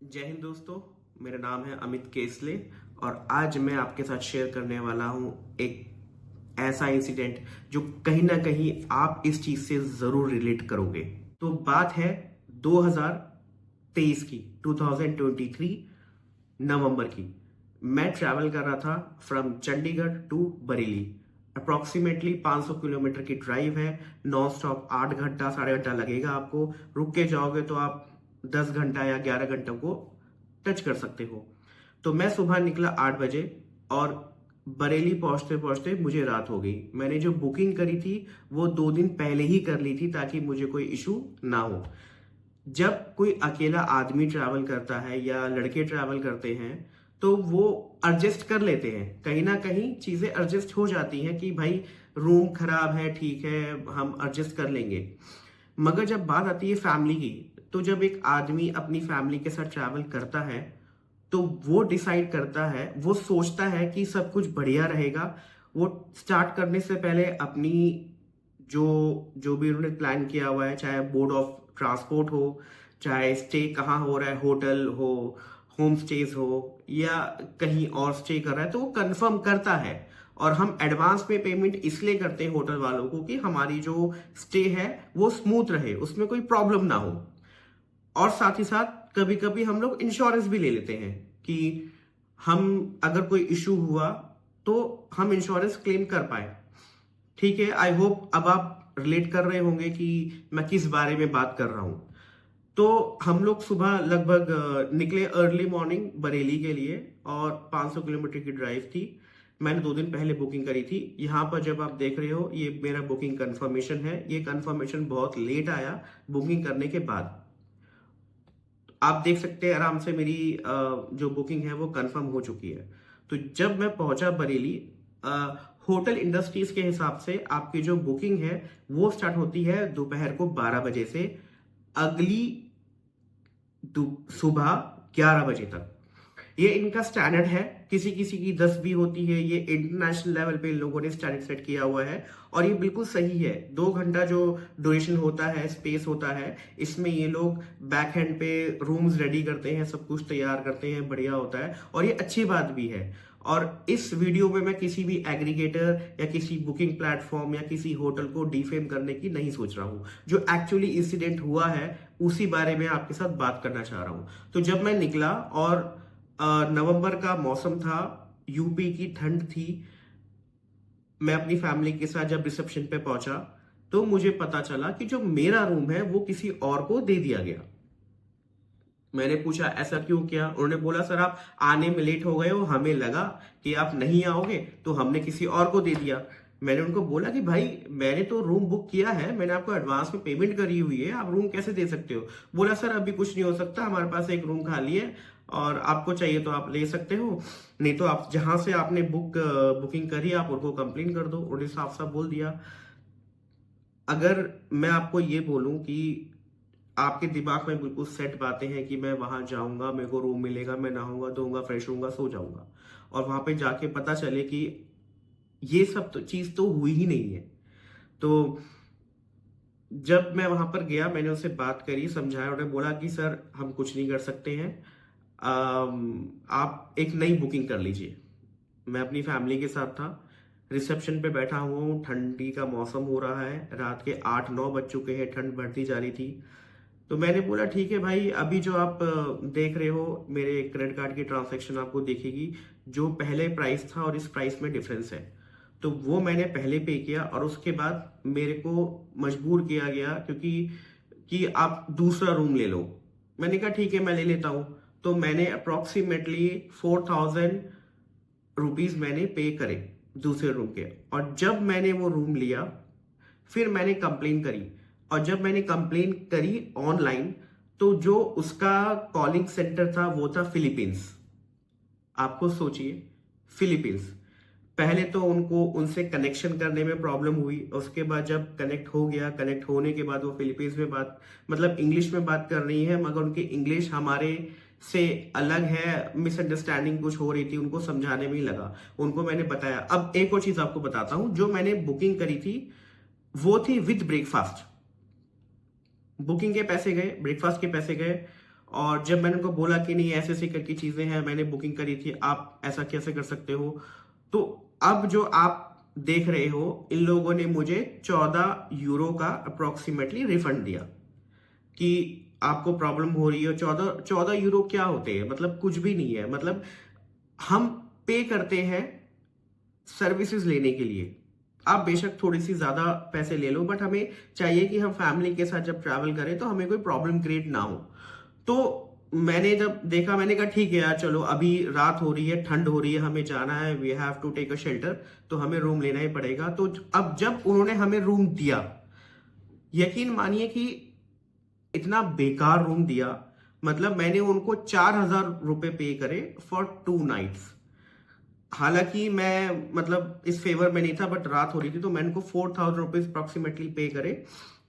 जय हिंद दोस्तों। मेरा नाम है अमित केसले और आज मैं आपके साथ शेयर करने वाला हूं एक ऐसा इंसिडेंट जो कहीं ना कहीं आप इस चीज से जरूर रिलेट करोगे। तो बात है 2023 की, 2023 नवंबर की। मैं ट्रैवल कर रहा था from Chandigarh to Bareilly. Approximately 500 kilometer की ड्राइव है। नॉन स्टॉप 8 घंटा 8.5 घंटा लगेगा आपको। रुक के जाओगे तो आप 10 घंटा या 11 घंटों को टच कर सकते हो। तो मैं सुबह निकला 8 बजे और बरेली पहुंचते पहुंचते मुझे रात हो गई। मैंने जो बुकिंग करी थी वो 2 दिन पहले ही कर ली थी ताकि मुझे कोई इशू ना हो। जब कोई अकेला आदमी ट्रैवल करता है या लड़के ट्रैवल करते हैं तो वो एडजस्ट कर लेते हैं, कहीं ना कहीं चीजें एडजस्ट हो जाती हैं कि भाई रूम खराब है, ठीक है, हम एडजस्ट कर लेंगे। मगर जब बात आती है फैमिली की, तो जब एक आदमी अपनी फैमिली के साथ ट्रैवल करता है तो वो डिसाइड करता है, वो सोचता है कि सब कुछ बढ़िया रहेगा। वो स्टार्ट करने से पहले अपनी जो जो भी उन्होंने प्लान किया हुआ है, चाहे बोर्ड ऑफ ट्रांसपोर्ट हो, चाहे स्टे कहाँ हो रहा है, होटल हो, होम स्टेज हो या कहीं और स्टे कर रहा है, तो वो कंफर्म करता है। और हम एडवांस में पेमेंट इसलिए करते हैं होटल वालों को कि हमारी जो स्टे है वो स्मूथ रहे, उसमें कोई प्रॉब्लम ना हो। और साथ ही साथ कभी कभी हम लोग इंश्योरेंस भी ले लेते हैं कि हम अगर कोई इशू हुआ तो हम इंश्योरेंस क्लेम कर पाए। ठीक है, आई होप अब आप रिलेट कर रहे होंगे कि मैं किस बारे में बात कर रहा हूं। तो हम लोग सुबह लगभग निकले अर्ली मॉर्निंग बरेली के लिए और 500 किलोमीटर की ड्राइव थी। मैंने 2 दिन पहले बुकिंग करी थी। यहाँ पर जब आप देख रहे हो ये मेरा बुकिंग कंफर्मेशन है। ये कंफर्मेशन बहुत लेट आया बुकिंग करने के बाद। आप देख सकते हैं आराम से मेरी जो बुकिंग है वो कंफर्म हो चुकी है। तो जब मैं पहुंचा बरेली, होटल इंडस्ट्रीज के हिसाब से आपकी जो बुकिंग है वो स्टार्ट होती है दोपहर को 12 बजे से अगली सुबह 11 बजे तक। ये इनका स्टैंडर्ड है। किसी किसी की 10 भी होती है। ये इंटरनेशनल लेवल पे इन लोगों ने स्टैंडर्ड सेट किया हुआ है और ये बिल्कुल सही है। 2 घंटा जो ड्यूरेशन होता है, स्पेस होता है, इसमें ये लोग बैक हैंड पे रूम्स रेडी करते हैं, सब कुछ तैयार करते हैं, बढ़िया होता है और ये अच्छी बात भी है। और इस वीडियो में मैं किसी भी एग्रीगेटर या किसी बुकिंग प्लेटफॉर्म या किसी होटल को डिफेम करने की नहीं सोच रहा हूं। जो एक्चुअली इंसिडेंट हुआ है उसी बारे में आपके साथ बात करना चाह रहा हूं। तो जब मैं निकला और नवंबर का मौसम था, यूपी की ठंड थी, मैं अपनी फैमिली के साथ जब रिसेप्शन पे पहुंचा तो मुझे पता चला कि जो मेरा रूम है वो किसी और को दे दिया गया। मैंने पूछा ऐसा क्यों किया। उन्होंने बोला सर आप आने में लेट हो गए हो, हमें लगा कि आप नहीं आओगे तो हमने किसी और को दे दिया। मैंने उनको बोला कि भाई मैंने तो रूम बुक किया है, मैंने आपको एडवांस में पेमेंट करी हुई है, आप रूम कैसे दे सकते हो। बोला सर अभी कुछ नहीं हो सकता, हमारे पास एक रूम खाली है और आपको चाहिए तो आप ले सकते हो, नहीं तो आप जहां से आपने बुकिंग करी आप उनको कंप्लेन कर दो। उन्होंने साफ साफ बोल दिया। अगर मैं आपको ये बोलूं कि आपके दिमाग में बिल्कुल सेट बातें हैं कि मैं वहां जाऊंगा, मेरे को रूम मिलेगा, मैं नहाऊंगा धोऊंगा फ्रेश होऊंगा सो जाऊंगा, और वहां पे जाके पता चले कि ये सब तो चीज तो हुई ही नहीं है। तो जब मैं वहां पर गया मैंने उससे बात करी, समझाया। उन्होंने बोला कि सर हम कुछ नहीं कर सकते हैं, आप एक नई बुकिंग कर लीजिए। मैं अपनी फैमिली के साथ था, रिसेप्शन पे बैठा हुआ हूँ, ठंडी का मौसम हो रहा है, रात के 8-9 बज चुके हैं, ठंड बढ़ती जा रही थी। तो मैंने बोला ठीक है भाई, अभी जो आप देख रहे हो मेरे क्रेडिट कार्ड की ट्रांजैक्शन आपको दिखेगी, जो पहले प्राइस था और इस प्राइस में डिफरेंस है। तो वो मैंने पहले पे किया और उसके बाद मेरे को मजबूर किया गया क्योंकि कि आप दूसरा रूम ले लो। मैंने कहा ठीक है मैं ले लेता हूँ। तो मैंने अप्रोक्सीमेटली 4000 रुपीज मैंने पे करे दूसरे रूम के। और जब मैंने वो रूम लिया फिर मैंने कंप्लेन करी, और जब मैंने कंप्लेन करी ऑनलाइन तो जो उसका कॉलिंग सेंटर था वो था फिलीपींस। आपको सोचिए, फिलीपींस। पहले तो उनको उनसे कनेक्शन करने में प्रॉब्लम हुई, उसके बाद जब कनेक्ट हो गया, कनेक्ट होने के बाद वो फिलीपींस में बात मतलब इंग्लिश में बात कर रही है, मगर उनकी इंग्लिश हमारे से अलग है, मिसअंडरस्टैंडिंग कुछ हो रही थी, उनको समझाने में ही लगा। उनको मैंने बताया। अब एक और चीज आपको बताता हूं, जो मैंने बुकिंग करी थी वो थी विद ब्रेकफास्ट। बुकिंग के पैसे गए, ब्रेकफास्ट के पैसे गए और जब मैंने उनको बोला कि नहीं ऐसे ऐसे करके चीजें हैं, मैंने बुकिंग करी थी, आप ऐसा कैसे कर सकते हो, तो अब जो आप देख रहे हो, इन लोगों ने मुझे 14 यूरो का अप्रोक्सीमेटली रिफंड दिया कि आपको प्रॉब्लम हो रही है। 14 यूरो क्या होते हैं, मतलब कुछ भी नहीं है। मतलब हम पे करते हैं सर्विसेज लेने के लिए। आप बेशक थोड़ी सी ज्यादा पैसे ले लो, बट हमें चाहिए कि हम फैमिली के साथ जब ट्रैवल करें तो हमें कोई प्रॉब्लम क्रिएट ना हो। तो मैंने जब देखा, मैंने कहा ठीक है यार, चलो अभी रात हो रही है, ठंड हो रही है, हमें जाना है, we have to take a shelter, तो हमें रूम लेना ही पड़ेगा। तो अब जब उन्होंने हमें रूम दिया, यकीन मानिए कि इतना बेकार रूम दिया। मतलब मैंने उनको 4,000 रुपए पे करे फॉर 2 नाइट्स। हालांकि मैं मतलब इस फेवर में नहीं था, बट रात हो रही थी, तो मैंने उनको 4,000 रुपीज अप्रोक्सीमेटली पे करे।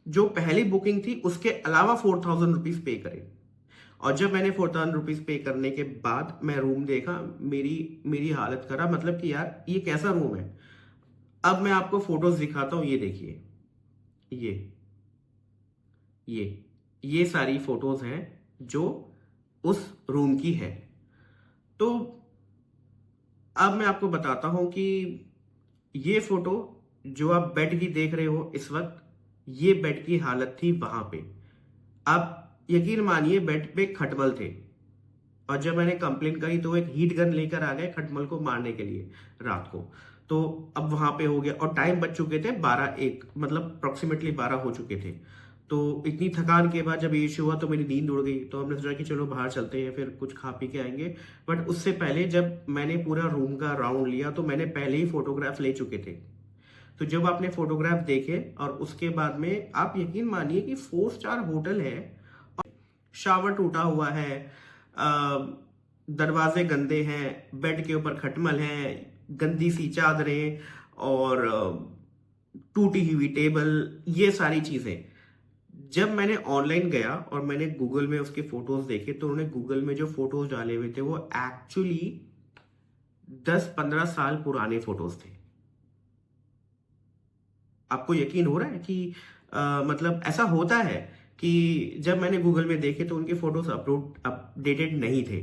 जो पहली बुकिंग थी उसके अलावा 4,000 रुपीज पे करे। और जब मैंने 4,000 रुपीज पे करने के बाद मैं रूम देखा, मेरी मेरी हालत खराब। मतलब कि यार ये कैसा रूम है। अब मैं आपको फोटोज दिखाता हूं, ये देखिए, ये ये ये सारी फोटोज हैं जो उस रूम की है। तो अब मैं आपको बताता हूं कि ये फोटो जो आप बेड की देख रहे हो इस वक्त, ये बेड की हालत थी वहां पे। आप यकीन मानिए बेड पे खटमल थे। और जब मैंने कंप्लेन करी तो एक हीट गन लेकर आ गए खटमल को मारने के लिए रात को। तो अब वहां पे हो गया, और टाइम बच चुके थे 12-1, मतलब अप्रोक्सीमेटली 12 हो चुके थे। तो इतनी थकान के बाद जब ये इश्यू हुआ तो मेरी नींद उड़ गई। तो हमने सोचा कि चलो बाहर चलते हैं, फिर कुछ खा पी के आएंगे। बट उससे पहले जब मैंने पूरा रूम का राउंड लिया तो मैंने पहले ही फोटोग्राफ ले चुके थे। तो जब आपने फोटोग्राफ देखे और उसके बाद में आप यकीन मानिए कि 4 स्टार होटल है, शावर टूटा हुआ है, दरवाजे गंदे हैं, बेड के ऊपर खटमल है, गंदी सी चादरें, और टूटी हुई टेबल, ये सारी चीजें। जब मैंने ऑनलाइन गया और मैंने गूगल में उसके फोटोज देखे, तो उन्होंने गूगल में जो फोटोज डाले हुए थे वो एक्चुअली 10-15 साल पुराने फोटोज थे। आपको यकीन हो रहा है कि मतलब ऐसा होता है कि जब मैंने गूगल में देखे तो उनके फोटोज अपडेटेड नहीं थे।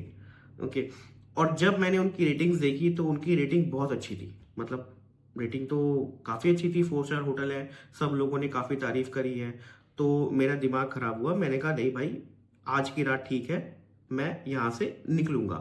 ओके। और जब मैंने उनकी रेटिंग्स देखी तो उनकी रेटिंग बहुत अच्छी थी। मतलब रेटिंग तो काफी अच्छी थी, 4 स्टार होटल है, सब लोगों ने काफी तारीफ करी है। तो मेरा दिमाग खराब हुआ, मैंने कहा नहीं भाई, आज की रात ठीक है, मैं यहां से निकलूंगा।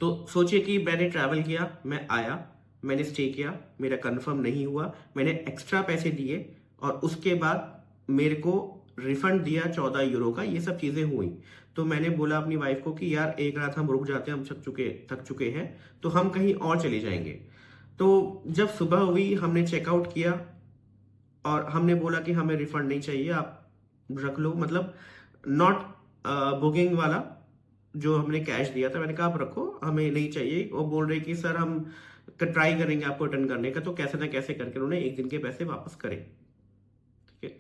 तो सोचिए कि मैंने ट्रैवल किया, मैं आया, मैंने स्टे किया, मेरा कंफर्म नहीं हुआ, मैंने एक्स्ट्रा पैसे दिए, और उसके बाद मेरे को रिफंड दिया 14 यूरो का। ये सब चीजें हुई। तो मैंने बोला अपनी वाइफ को कि यार एक रात हम रुक जाते हैं, हम थक चुके हैं, तो हम कहीं और चले जाएंगे। तो जब सुबह हुई हमने चेकआउट किया और हमने बोला कि हमें रिफंड नहीं चाहिए, आप रख लो, मतलब नॉट बुकिंग वाला जो हमने कैश दिया था, मैंने कहा आप रखो, हमें नहीं चाहिए। वो बोल रहे कि सर हम ट्राई करेंगे आपको रिटर्न करने का। तो कैसे ना कैसे करके उन्होंने एक दिन के पैसे वापस करे। ठीक है।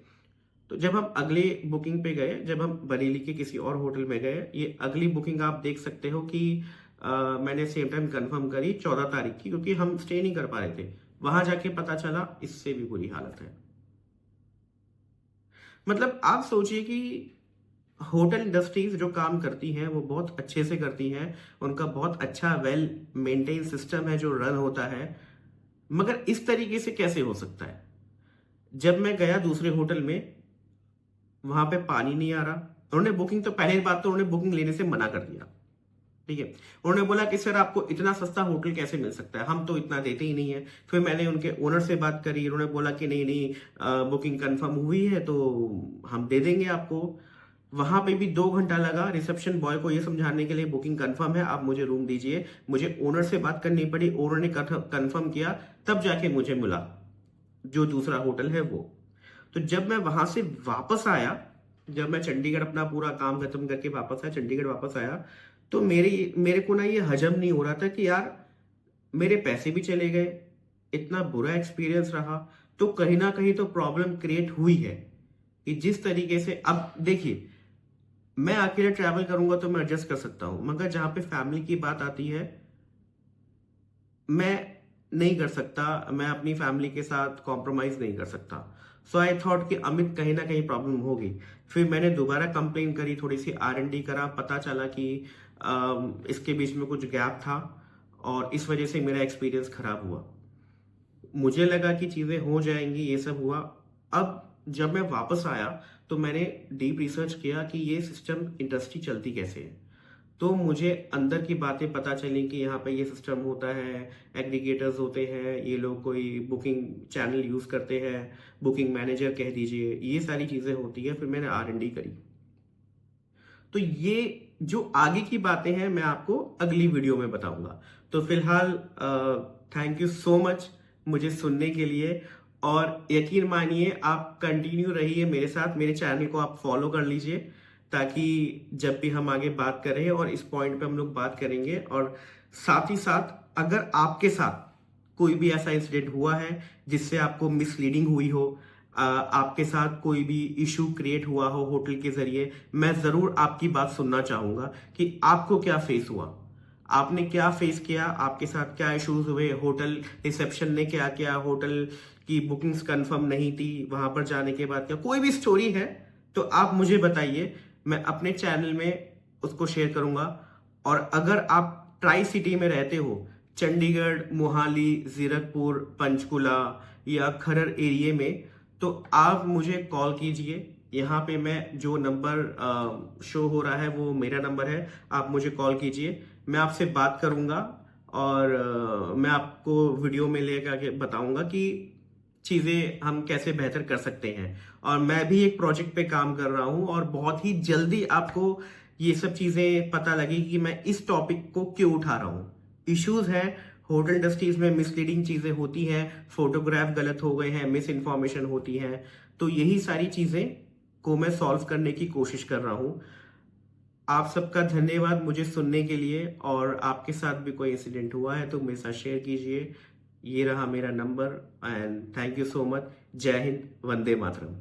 तो जब हम अगले बुकिंग पे गए, जब हम बरेली के किसी और होटल में गए, ये अगली बुकिंग आप देख सकते हो कि मैंने सेम टाइम कंफर्म करी 14 तारीख की, क्योंकि हम स्टे नहीं कर पा रहे थे। वहां जाके पता चला इससे भी बुरी हालत है। मतलब आप सोचिए कि होटल इंडस्ट्रीज जो काम करती हैं वो बहुत अच्छे से करती हैं, उनका बहुत अच्छा वेल मेंटेन सिस्टम है जो रन होता है, मगर इस तरीके से कैसे हो सकता है। जब मैं गया दूसरे होटल में, वहां पे पानी नहीं आ रहा। उन्होंने बुकिंग, तो पहली बात तो उन्होंने बुकिंग लेने से मना कर दिया। ठीक है। उन्होंने बोला कि सर आपको इतना सस्ता होटल कैसे मिल सकता है, हम तो इतना देते ही नहीं है। फिर मैंने उनके ओनर से बात करी, उन्होंने बोला कि नहीं नहीं, बुकिंग कंफर्म हुई है तो हम दे देंगे आपको। वहां पे भी 2 घंटा लगा रिसेप्शन बॉय को ये समझाने के लिए बुकिंग कंफर्म है, आप मुझे रूम दीजिए। मुझे ओनर से बात करनी पड़ी, ओनर ने कंफर्म किया, तब जाके मुझे मिला जो दूसरा होटल है वो। तो जब मैं वहां से वापस आया, जब मैं चंडीगढ़ अपना पूरा काम खत्म करके वापस आया, चंडीगढ़ वापस आया, तो मेरे को ना ये हजम नहीं हो रहा था कि यार मेरे पैसे भी चले गए, इतना बुरा एक्सपीरियंस रहा। तो कहीं ना कहीं तो प्रॉब्लम क्रिएट हुई है कि जिस तरीके से, अब देखिए, मैं अकेले ट्रैवल करूंगा तो मैं एडजस्ट कर सकता हूं, मगर जहां पे फैमिली की बात आती है, मैं नहीं कर सकता, मैं अपनी फैमिली के साथ कॉम्प्रोमाइज नहीं कर सकता। सो आई थॉट कि अमित कहीं ना कहीं प्रॉब्लम होगी। फिर मैंने दोबारा कंप्लेन करी, थोड़ी सी R&D करा, पता चला कि इसके बीच में कुछ गैप था और इस वजह से मेरा एक्सपीरियंस खराब हुआ। मुझे लगा कि चीज़ें हो जाएंगी, ये सब हुआ। अब जब मैं वापस आया तो मैंने डीप रिसर्च किया कि ये सिस्टम इंडस्ट्री चलती कैसे है। तो मुझे अंदर की बातें पता चली कि यहाँ पे ये सिस्टम होता है, एग्रीगेटर्स होते हैं, ये लोग कोई बुकिंग चैनल यूज़ करते हैं, बुकिंग मैनेजर कह दीजिए, ये सारी चीज़ें होती है। फिर मैंने R&D करी। तो ये जो आगे की बातें हैं मैं आपको अगली वीडियो में बताऊंगा। तो फिलहाल थैंक यू सो मच मुझे सुनने के लिए, और यकीन मानिए आप कंटिन्यू रहिए मेरे साथ, मेरे चैनल को आप फॉलो कर लीजिए, ताकि जब भी हम आगे बात करें और इस पॉइंट पे हम लोग बात करेंगे। और साथ ही साथ अगर आपके साथ कोई भी ऐसा इंसिडेंट हुआ है जिससे आपको मिसलीडिंग हुई हो, आपके साथ कोई भी इशू क्रिएट हुआ हो होटल के जरिए, मैं जरूर आपकी बात सुनना चाहूंगा कि आपको क्या फेस हुआ, आपने क्या फेस किया, आपके साथ क्या इश्यूज हुए, होटल रिसेप्शन ने क्या किया, होटल की बुकिंग्स कंफर्म नहीं थी, वहां पर जाने के बाद क्या, कोई भी स्टोरी है तो आप मुझे बताइए, मैं अपने चैनल में उसको शेयर करूंगा। और अगर आप ट्राई सिटी में रहते हो, चंडीगढ़, मोहाली, जीरकपुर, पंचकुला या खरर एरिया में, तो आप मुझे कॉल कीजिए। यहाँ पे मैं जो नंबर शो हो रहा है वो मेरा नंबर है, आप मुझे कॉल कीजिए, मैं आपसे बात करूंगा और मैं आपको वीडियो में लेकर के बताऊंगा कि चीजें हम कैसे बेहतर कर सकते हैं। और मैं भी एक प्रोजेक्ट पे काम कर रहा हूं और बहुत ही जल्दी आपको ये सब चीजें पता लगेगी कि मैं इस टॉपिक को क्यों उठा रहा हूं। इश्यूज हैं, होटल इंडस्ट्रीज में मिसलीडिंग चीजें होती हैं, फोटोग्राफ गलत हो गए हैं, मिस इन्फॉर्मेशन होती है, तो यही सारी चीजें को मैं सॉल्व करने की कोशिश कर रहा हूं। आप सबका धन्यवाद मुझे सुनने के लिए, और आपके साथ भी कोई इंसिडेंट हुआ है तो मेरे साथ शेयर कीजिए। ये रहा मेरा number, and thank you so much. जय हिंद, वंदे मातरम।